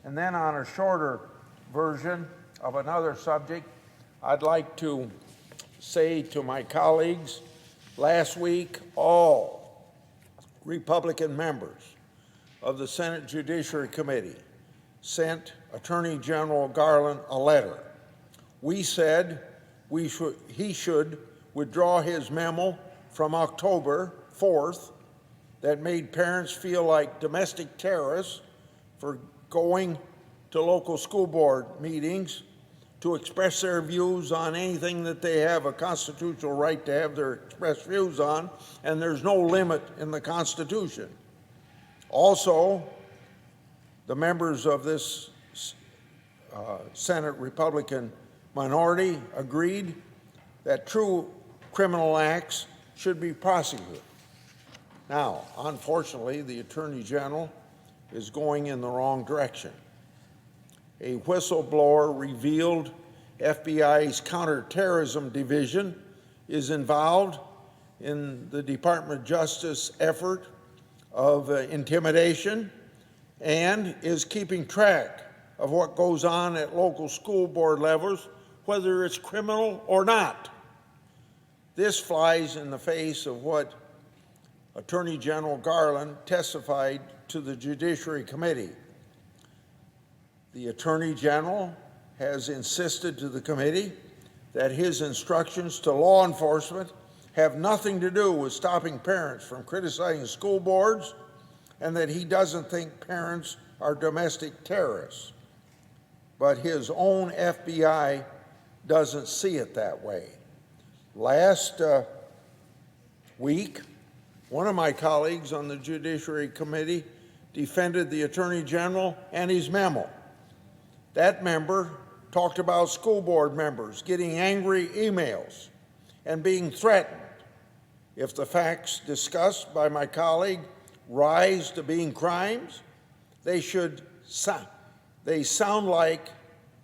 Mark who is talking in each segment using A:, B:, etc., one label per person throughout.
A: And then on a shorter version of another subject, I'd like to say to my colleagues, last week, all Republican members of the Senate Judiciary Committee sent Attorney General Garland a letter. We said he should withdraw his memo from October 4th that made parents feel like domestic terrorists for going to local school board meetings to express their views on anything that they have a constitutional right to have their expressed views on, and there's no limit in the Constitution. Also, the members of this Senate Republican minority agreed that true criminal acts should be prosecuted. Now, unfortunately, the Attorney General is going in the wrong direction. A whistleblower revealed FBI's counterterrorism division is involved in the Department of Justice effort of intimidation and is keeping track of what goes on at local school board levels, whether it's criminal or not. This flies in the face of what Attorney General Garland testified to the Judiciary Committee. The Attorney General has insisted to the committee that his instructions to law enforcement have nothing to do with stopping parents from criticizing school boards, and that he doesn't think parents are domestic terrorists. But his own FBI doesn't see it that way. Last week, one of my colleagues on the Judiciary Committee defended the Attorney General and his memo. That member talked about school board members getting angry emails and being threatened if the facts discussed by my colleague rise to being crimes. They sound like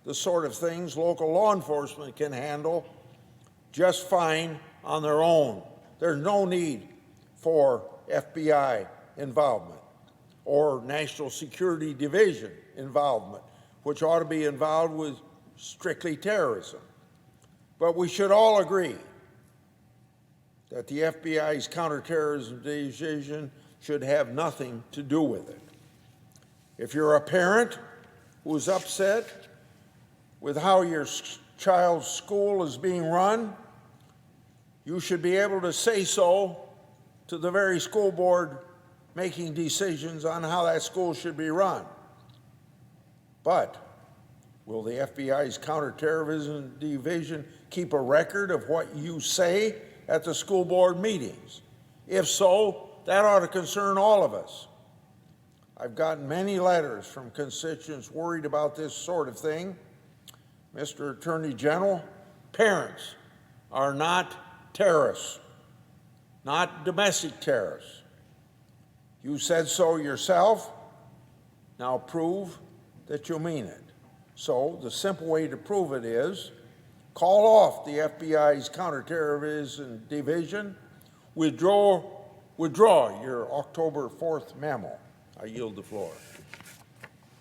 A: the sort of things local law enforcement can handle just fine on their own. There's no need for FBI involvement or National Security Division involvement, which ought to be involved with strictly terrorism. But we should all agree that the FBI's counterterrorism division should have nothing to do with it. If you're a parent who's upset with how your child's school is being run, you should be able to say so to the very school board making decisions on how that school should be run. But will the FBI's counterterrorism division keep a record of what you say at the school board meetings? If so, that ought to concern all of us. I've gotten many letters from constituents worried about this sort of thing. Mr. Attorney General, parents are not terrorists, not domestic terrorists. You said so yourself. Now prove that you mean it. So the simple way to prove it is call off the FBI's counterterrorism division, withdraw your October 4th memo. I yield the floor.